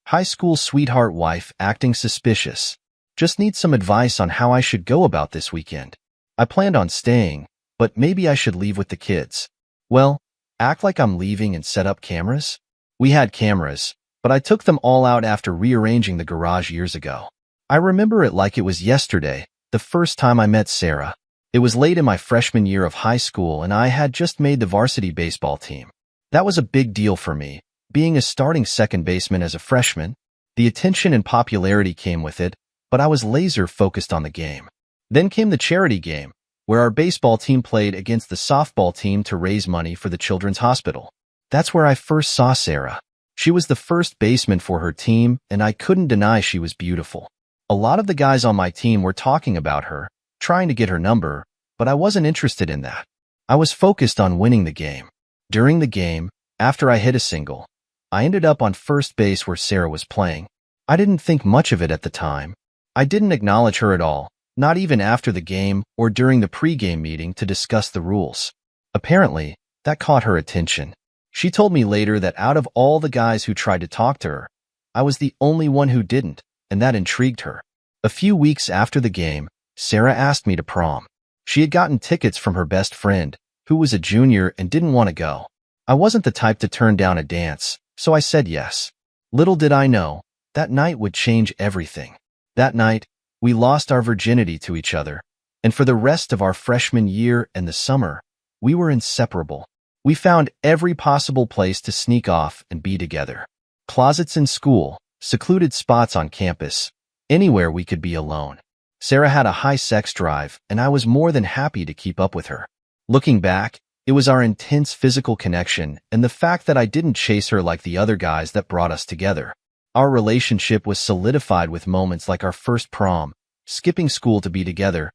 High school sweetheart wife acting suspicious. Just need some advice on how I should go about this weekend. I planned on staying, but maybe I should leave with the kids. Well, act like I'm leaving and set up cameras? We had cameras, but I took them all out after rearranging the garage years ago. I remember it like it was yesterday, the first time I met Sarah. It was late in my freshman year of high school and I had just made the varsity baseball team. That was a big deal for me. Being a starting second baseman as a freshman, the attention and popularity came with it, but I was laser focused on the game. Then came the charity game, where our baseball team played against the softball team to raise money for the Children's Hospital. That's where I first saw Sarah. She was the first baseman for her team, and I couldn't deny she was beautiful. A lot of the guys on my team were talking about her, trying to get her number, but I wasn't interested in that. I was focused on winning the game. During the game, after I hit a single, I ended up on first base where Sarah was playing. I didn't think much of it at the time. I didn't acknowledge her at all, not even after the game or during the pregame meeting to discuss the rules. Apparently, that caught her attention. She told me later that out of all the guys who tried to talk to her, I was the only one who didn't, and that intrigued her. A few weeks after the game, Sarah asked me to prom. She had gotten tickets from her best friend, who was a junior and didn't want to go. I wasn't the type to turn down a dance, so I said yes. Little did I know, that night would change everything. That night, we lost our virginity to each other, and for the rest of our freshman year and the summer, we were inseparable. We found every possible place to sneak off and be together. Closets in school, secluded spots on campus, anywhere we could be alone. Sarah had a high sex drive, and I was more than happy to keep up with her. Looking back, it was our intense physical connection and the fact that I didn't chase her like the other guys that brought us together. Our relationship was solidified with moments like our first prom, skipping school to be together,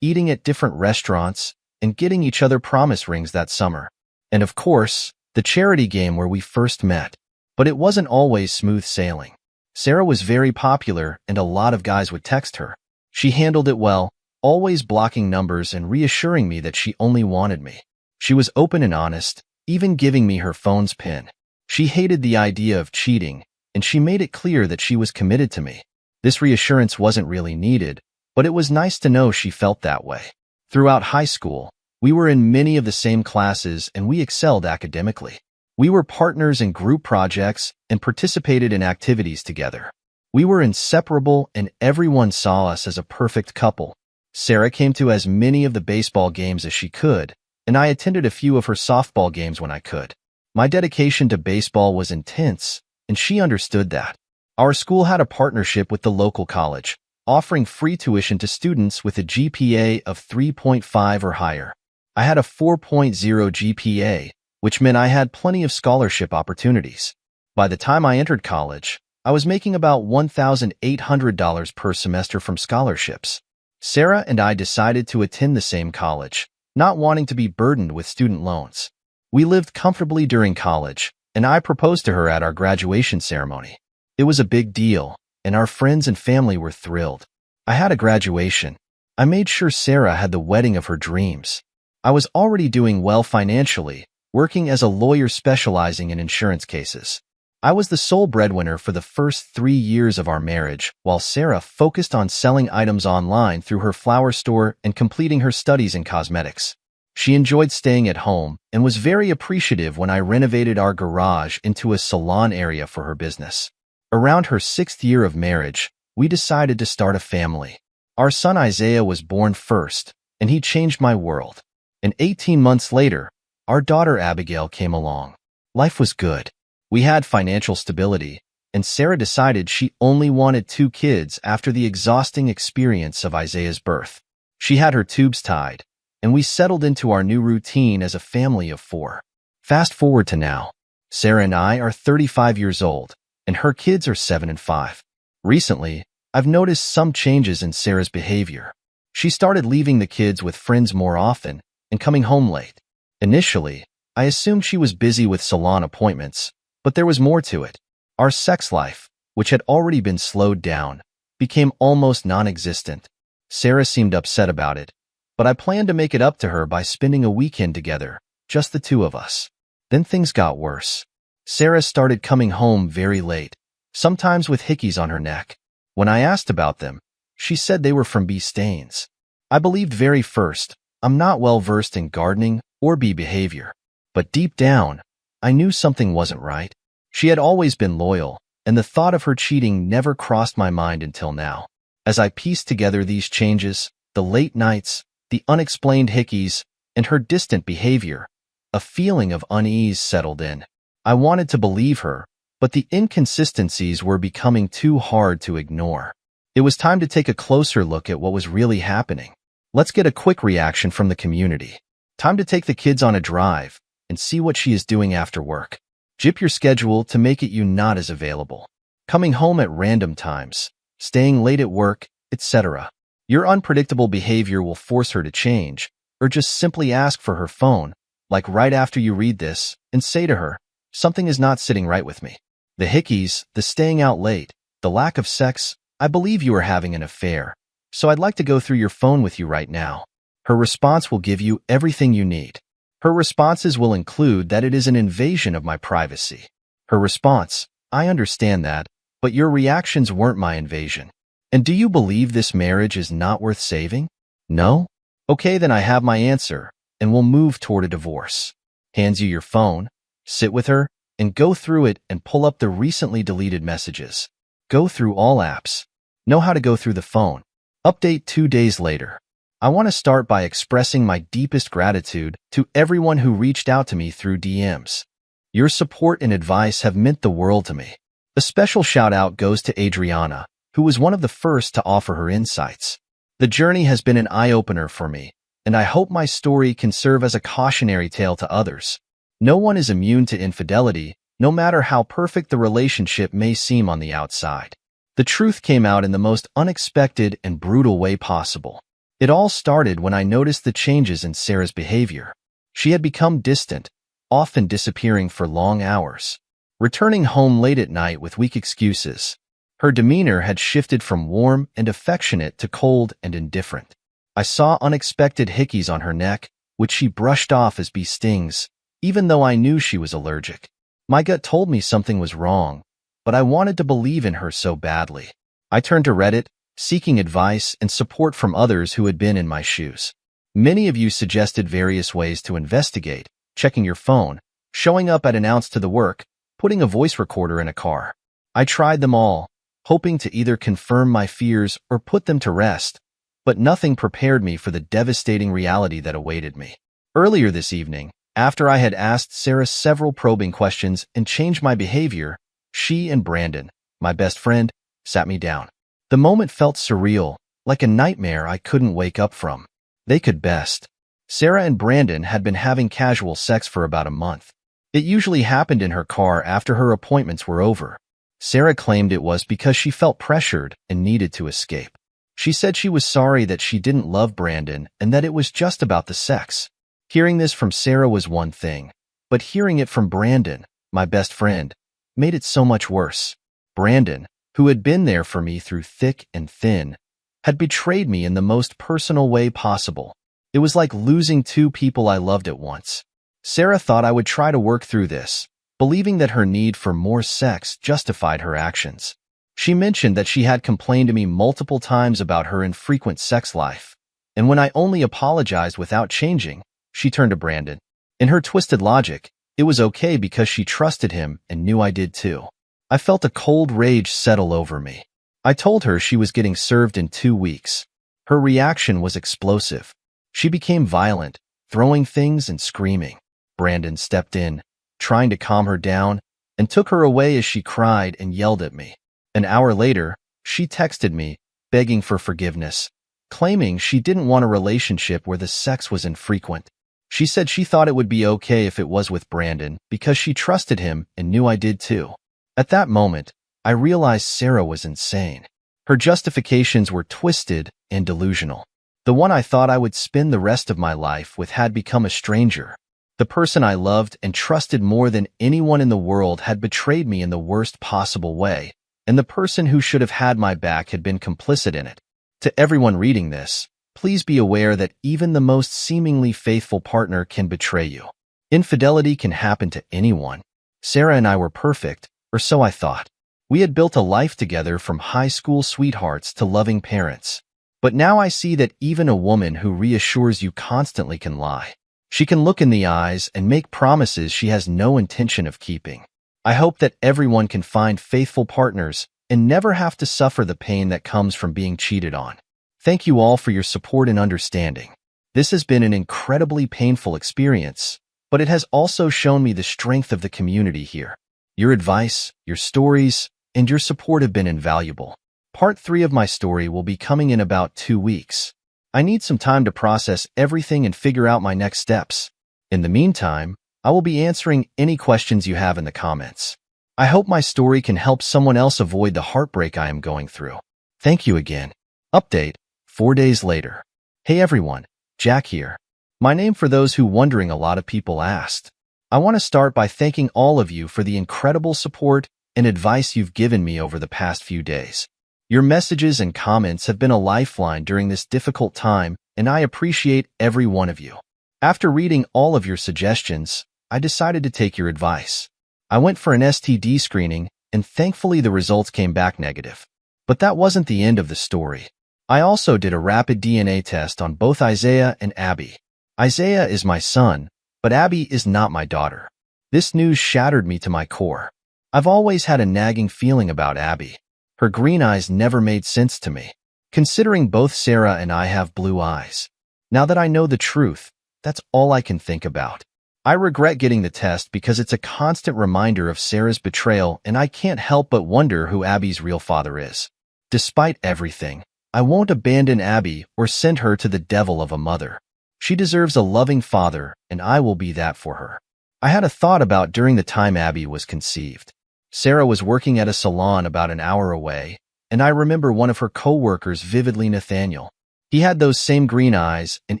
eating at different restaurants, and getting each other promise rings that summer. And of course, the charity game where we first met. But it wasn't always smooth sailing. Sarah was very popular and a lot of guys would text her. She handled it well, always blocking numbers and reassuring me that she only wanted me. She was open and honest, even giving me her phone's PIN. She hated the idea of cheating, and she made it clear that she was committed to me. This reassurance wasn't really needed, but it was nice to know she felt that way. Throughout high school, we were in many of the same classes and we excelled academically. We were partners in group projects and participated in activities together. We were inseparable and everyone saw us as a perfect couple. Sarah came to as many of the baseball games as she could, and I attended a few of her softball games when I could. My dedication to baseball was intense, and she understood that. Our school had a partnership with the local college, offering free tuition to students with a GPA of 3.5 or higher. I had a 4.0 GPA, which meant I had plenty of scholarship opportunities. By the time I entered college, I was making about $1,800 per semester from scholarships. Sarah and I decided to attend the same college, not wanting to be burdened with student loans. We lived comfortably during college, and I proposed to her at our graduation ceremony. It was a big deal, and our friends and family were thrilled. I had a graduation. I made sure Sarah had the wedding of her dreams. I was already doing well financially, working as a lawyer specializing in insurance cases. I was the sole breadwinner for the first 3 years of our marriage, while Sarah focused on selling items online through her flower store and completing her studies in cosmetics. She enjoyed staying at home and was very appreciative when I renovated our garage into a salon area for her business. Around her 6th year of marriage, we decided to start a family. Our son Isaiah was born first, and he changed my world. And 18 months later, our daughter Abigail came along. Life was good. We had financial stability, and Sarah decided she only wanted 2 kids after the exhausting experience of Isaiah's birth. She had her tubes tied, and we settled into our new routine as a family of 4. Fast forward to now. Sarah and I are 35 years old, and her kids are 7 and 5. Recently, I've noticed some changes in Sarah's behavior. She started leaving the kids with friends more often and coming home late. Initially, I assumed she was busy with salon appointments, but there was more to it. Our sex life, which had already been slowed down, became almost non-existent. Sarah seemed upset about it, but I planned to make it up to her by spending a weekend together, just the 2 of us. Then things got worse. Sarah started coming home very late, sometimes with hickeys on her neck. When I asked about them, she said they were from bee stains. I believed very first, I'm not well versed in gardening or bee behavior. But deep down, I knew something wasn't right. She had always been loyal, and the thought of her cheating never crossed my mind until now. As I pieced together these changes, the late nights, the unexplained hickeys, and her distant behavior, a feeling of unease settled in. I wanted to believe her, but the inconsistencies were becoming too hard to ignore. It was time to take a closer look at what was really happening. Let's get a quick reaction from the community. Time to take the kids on a drive and see what she is doing after work. Jip your schedule to make it you not as available. Coming home at random times, staying late at work, etc. Your unpredictable behavior will force her to change, or just simply ask for her phone, like right after you read this, and say to her, something is not sitting right with me. The hickeys, the staying out late, the lack of sex, I believe you are having an affair, so I'd like to go through your phone with you right now. Her response will give you everything you need. Her responses will include that it is an invasion of my privacy. Her response, I understand that, but your reactions weren't my invasion. And do you believe this marriage is not worth saving? No? Okay, then I have my answer, and we'll move toward a divorce. Hands you your phone, sit with her, and go through it and pull up the recently deleted messages. Go through all apps. Know how to go through the phone. Update 2 days later. I want to start by expressing my deepest gratitude to everyone who reached out to me through DMs. Your support and advice have meant the world to me. A special shout out goes to Adriana, who was one of the first to offer her insights. The journey has been an eye-opener for me, and I hope my story can serve as a cautionary tale to others. No one is immune to infidelity, no matter how perfect the relationship may seem on the outside. The truth came out in the most unexpected and brutal way possible. It all started when I noticed the changes in Sarah's behavior. She had become distant, often disappearing for long hours, returning home late at night with weak excuses. Her demeanor had shifted from warm and affectionate to cold and indifferent. I saw unexpected hickeys on her neck, which she brushed off as bee stings, even though I knew she was allergic. My gut told me something was wrong, but I wanted to believe in her so badly. I turned to Reddit, seeking advice and support from others who had been in my shoes. Many of you suggested various ways to investigate: checking your phone, showing up at an ounce to the work, putting a voice recorder in a car. I tried them all, hoping to either confirm my fears or put them to rest, but nothing prepared me for the devastating reality that awaited me. Earlier this evening, after I had asked Sarah several probing questions and changed my behavior, she and Brandon, my best friend, sat me down. The moment felt surreal, like a nightmare I couldn't wake up from. They could best. Sarah and Brandon had been having casual sex for about a month. It usually happened in her car after her appointments were over. Sarah claimed it was because she felt pressured and needed to escape. She said she was sorry that she didn't love Brandon and that it was just about the sex. Hearing this from Sarah was one thing, but hearing it from Brandon, my best friend, made it so much worse. Brandon, who had been there for me through thick and thin, had betrayed me in the most personal way possible. It was like losing two people I loved at once. Sarah thought I would try to work through this, believing that her need for more sex justified her actions. She mentioned that she had complained to me multiple times about her infrequent sex life, and when I only apologized without changing, she turned to Brandon. In her twisted logic, it was okay because she trusted him and knew I did too. I felt a cold rage settle over me. I told her she was getting served in 2 weeks. Her reaction was explosive. She became violent, throwing things and screaming. Brandon stepped in, trying to calm her down, and took her away as she cried and yelled at me. An hour later, she texted me, begging for forgiveness, claiming she didn't want a relationship where the sex was infrequent. She said she thought it would be okay if it was with Brandon because she trusted him and knew I did too. At that moment, I realized Sarah was insane. Her justifications were twisted and delusional. The one I thought I would spend the rest of my life with had become a stranger. The person I loved and trusted more than anyone in the world had betrayed me in the worst possible way, and the person who should have had my back had been complicit in it. To everyone reading this, please be aware that even the most seemingly faithful partner can betray you. Infidelity can happen to anyone. Sarah and I were perfect, or so I thought. We had built a life together from high school sweethearts to loving parents. But now I see that even a woman who reassures you constantly can lie. She can look in the eyes and make promises she has no intention of keeping. I hope that everyone can find faithful partners and never have to suffer the pain that comes from being cheated on. Thank you all for your support and understanding. This has been an incredibly painful experience, but it has also shown me the strength of the community here. Your advice, your stories, and your support have been invaluable. Part 3 of my story will be coming in about 2 weeks. I need some time to process everything and figure out my next steps. In the meantime, I will be answering any questions you have in the comments. I hope my story can help someone else avoid the heartbreak I am going through. Thank you again. Update, 4 days later. Hey everyone, Jack here. My name for those who wondering a lot of people asked. I want to start by thanking all of you for the incredible support and advice you've given me over the past few days. Your messages and comments have been a lifeline during this difficult time, and I appreciate every one of you. After reading all of your suggestions, I decided to take your advice. I went for an STD screening, and thankfully the results came back negative. But that wasn't the end of the story. I also did a rapid DNA test on both Isaiah and Abby. Isaiah is my son, but Abby is not my daughter. This news shattered me to my core. I've always had a nagging feeling about Abby. Her green eyes never made sense to me, considering both Sarah and I have blue eyes. Now that I know the truth, that's all I can think about. I regret getting the test because it's a constant reminder of Sarah's betrayal, and I can't help but wonder who Abby's real father is. Despite everything, I won't abandon Abby or send her to the devil of a mother. She deserves a loving father, and I will be that for her. I had a thought about during the time Abby was conceived. Sarah was working at a salon about an hour away, and I remember one of her co-workers vividly, Nathaniel. He had those same green eyes and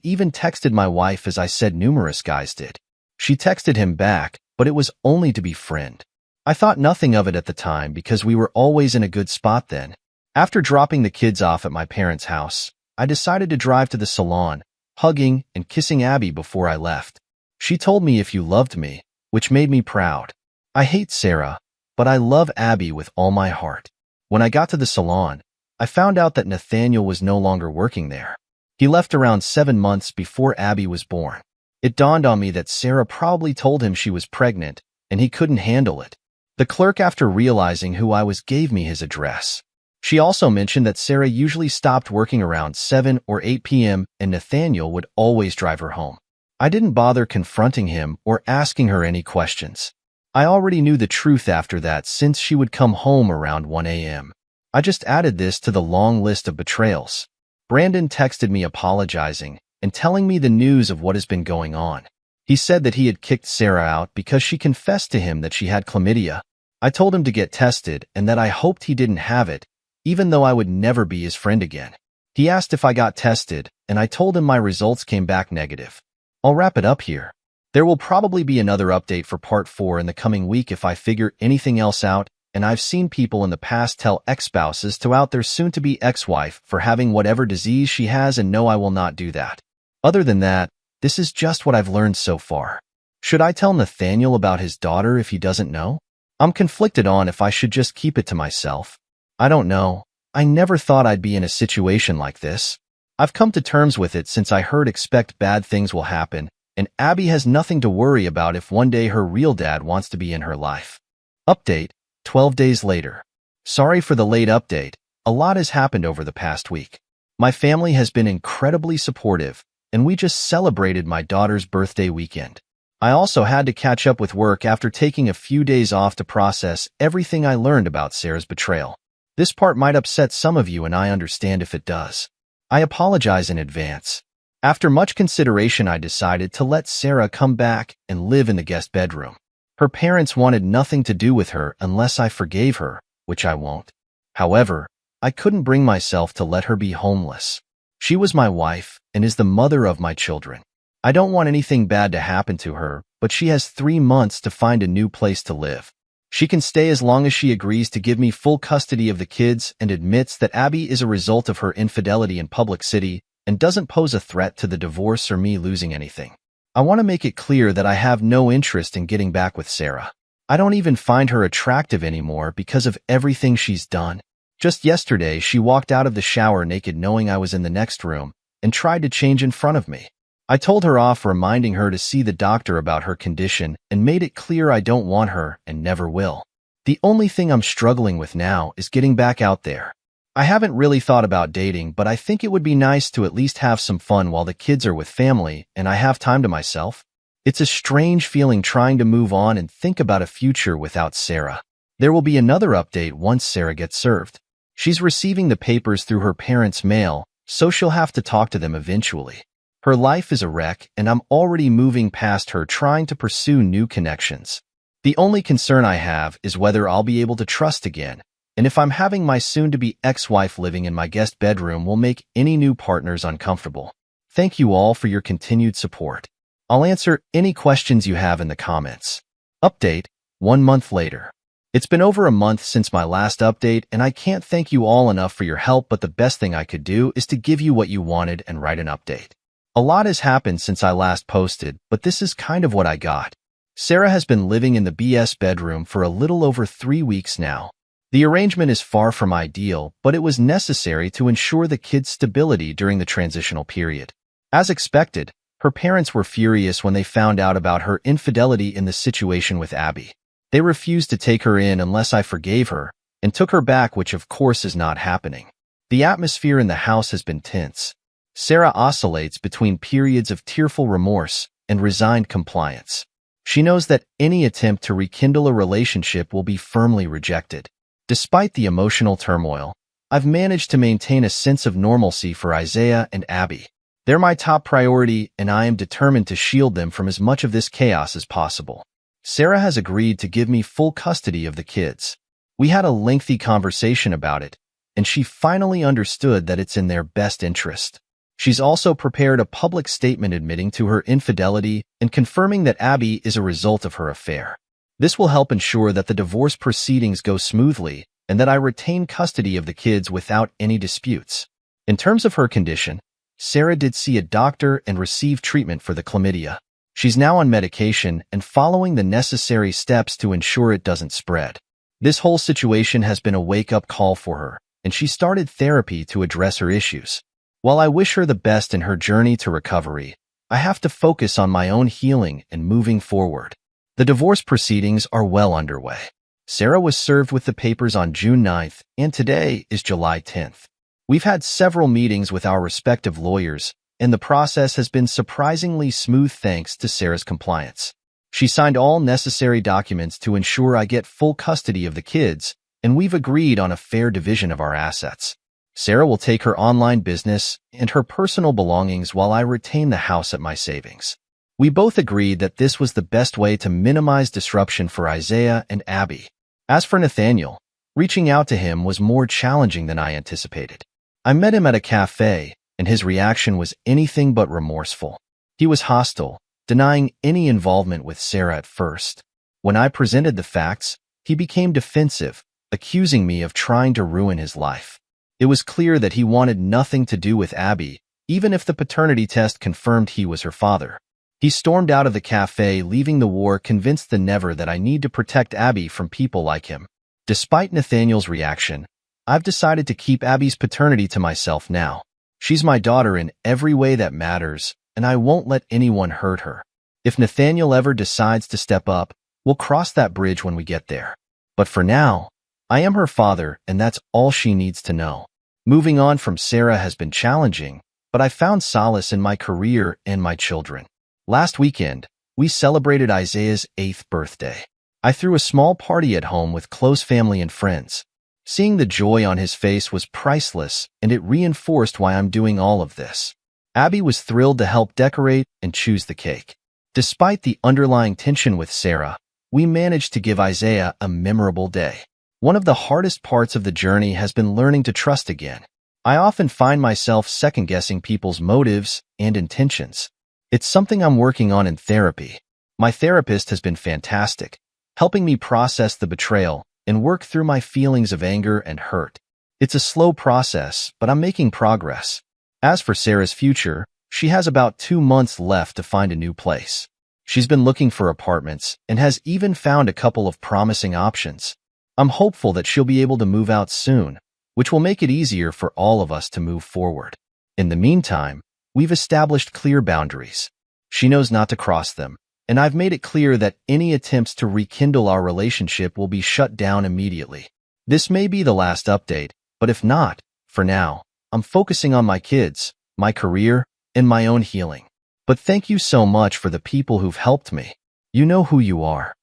even texted my wife as I said numerous guys did. She texted him back, but it was only to befriend. I thought nothing of it at the time because we were always in a good spot then. After dropping the kids off at my parents' house, I decided to drive to the salon, hugging and kissing Abby before I left. She told me if you loved me, which made me proud. I hate Sarah, but I love Abby with all my heart. When I got to the salon, I found out that Nathaniel was no longer working there. He left around 7 months before Abby was born. It dawned on me that Sarah probably told him she was pregnant, and he couldn't handle it. The clerk, after realizing who I was, gave me his address. She also mentioned that Sarah usually stopped working around 7 or 8 p.m. and Nathaniel would always drive her home. I didn't bother confronting him or asking her any questions. I already knew the truth after that, since she would come home around 1 a.m. I just added this to the long list of betrayals. Brandon texted me apologizing and telling me the news of what has been going on. He said that he had kicked Sarah out because she confessed to him that she had chlamydia. I told him to get tested and that I hoped he didn't have it, even though I would never be his friend again. He asked if I got tested, and I told him my results came back negative. I'll wrap it up here. There will probably be another update for part 4 in the coming week if I figure anything else out, and I've seen people in the past tell ex-spouses to out their soon-to-be ex-wife for having whatever disease she has, and no, I will not do that. Other than that, this is just what I've learned so far. Should I tell Nathaniel about his daughter if he doesn't know? I'm conflicted on if I should just keep it to myself. I don't know. I never thought I'd be in a situation like this. I've come to terms with it since I heard expect bad things will happen, and Abby has nothing to worry about if one day her real dad wants to be in her life. Update, 12 days later. Sorry for the late update. A lot has happened over the past week. My family has been incredibly supportive, and we just celebrated my daughter's birthday weekend. I also had to catch up with work after taking a few days off to process everything I learned about Sarah's betrayal. This part might upset some of you, and I understand if it does. I apologize in advance. After much consideration, I decided to let Sarah come back and live in the guest bedroom. Her parents wanted nothing to do with her unless I forgave her, which I won't. However, I couldn't bring myself to let her be homeless. She was my wife and is the mother of my children. I don't want anything bad to happen to her, but she has 3 months to find a new place to live. She can stay as long as she agrees to give me full custody of the kids and admits that Abby is a result of her infidelity in public city and doesn't pose a threat to the divorce or me losing anything. I want to make it clear that I have no interest in getting back with Sarah. I don't even find her attractive anymore because of everything she's done. Just yesterday, she walked out of the shower naked knowing I was in the next room and tried to change in front of me. I told her off, reminding her to see the doctor about her condition, and made it clear I don't want her and never will. The only thing I'm struggling with now is getting back out there. I haven't really thought about dating, but I think it would be nice to at least have some fun while the kids are with family and I have time to myself. It's a strange feeling trying to move on and think about a future without Sarah. There will be another update once Sarah gets served. She's receiving the papers through her parents' mail, so she'll have to talk to them eventually. Her life is a wreck, and I'm already moving past her trying to pursue new connections. The only concern I have is whether I'll be able to trust again, and if I'm having my soon-to-be ex-wife living in my guest bedroom will make any new partners uncomfortable. Thank you all for your continued support. I'll answer any questions you have in the comments. Update, 1 month later. It's been over a month since my last update, and I can't thank you all enough for your help, but the best thing I could do is to give you what you wanted and write an update. A lot has happened since I last posted, but this is kind of what I got. Sarah has been living in the BS bedroom for a little over 3 weeks now. The arrangement is far from ideal, but it was necessary to ensure the kids' stability during the transitional period. As expected, her parents were furious when they found out about her infidelity in the situation with Abby. They refused to take her in unless I forgave her, and took her back, which of course is not happening. The atmosphere in the house has been tense. Sarah oscillates between periods of tearful remorse and resigned compliance. She knows that any attempt to rekindle a relationship will be firmly rejected. Despite the emotional turmoil, I've managed to maintain a sense of normalcy for Isaiah and Abby. They're my top priority, and I am determined to shield them from as much of this chaos as possible. Sarah has agreed to give me full custody of the kids. We had a lengthy conversation about it, and she finally understood that it's in their best interest. She's also prepared a public statement admitting to her infidelity and confirming that Abby is a result of her affair. This will help ensure that the divorce proceedings go smoothly and that I retain custody of the kids without any disputes. In terms of her condition, Sarah did see a doctor and receive treatment for the chlamydia. She's now on medication and following the necessary steps to ensure it doesn't spread. This whole situation has been a wake-up call for her, and she started therapy to address her issues. While I wish her the best in her journey to recovery, I have to focus on my own healing and moving forward. The divorce proceedings are well underway. Sarah was served with the papers on June 9th, and today is July 10th. We've had several meetings with our respective lawyers, and the process has been surprisingly smooth thanks to Sarah's compliance. She signed all necessary documents to ensure I get full custody of the kids, and we've agreed on a fair division of our assets. Sarah will take her online business and her personal belongings while I retain the house at my savings. We both agreed that this was the best way to minimize disruption for Isaiah and Abby. As for Nathaniel, reaching out to him was more challenging than I anticipated. I met him at a cafe, and his reaction was anything but remorseful. He was hostile, denying any involvement with Sarah at first. When I presented the facts, he became defensive, accusing me of trying to ruin his life. It was clear that he wanted nothing to do with Abby, even if the paternity test confirmed he was her father. He stormed out of the cafe, leaving the war, convinced the never that I need to protect Abby from people like him. Despite Nathaniel's reaction, I've decided to keep Abby's paternity to myself now. She's my daughter in every way that matters, and I won't let anyone hurt her. If Nathaniel ever decides to step up, we'll cross that bridge when we get there. But for now, I am her father, and that's all she needs to know. Moving on from Sarah has been challenging, but I found solace in my career and my children. Last weekend, we celebrated Isaiah's 8th birthday. I threw a small party at home with close family and friends. Seeing the joy on his face was priceless, and it reinforced why I'm doing all of this. Abby was thrilled to help decorate and choose the cake. Despite the underlying tension with Sarah, we managed to give Isaiah a memorable day. One of the hardest parts of the journey has been learning to trust again. I often find myself second-guessing people's motives and intentions. It's something I'm working on in therapy. My therapist has been fantastic, helping me process the betrayal and work through my feelings of anger and hurt. It's a slow process, but I'm making progress. As for Sarah's future, she has about 2 months left to find a new place. She's been looking for apartments and has even found a couple of promising options. I'm hopeful that she'll be able to move out soon, which will make it easier for all of us to move forward. In the meantime, we've established clear boundaries. She knows not to cross them, and I've made it clear that any attempts to rekindle our relationship will be shut down immediately. This may be the last update, but if not, for now, I'm focusing on my kids, my career, and my own healing. But thank you so much for the people who've helped me. You know who you are.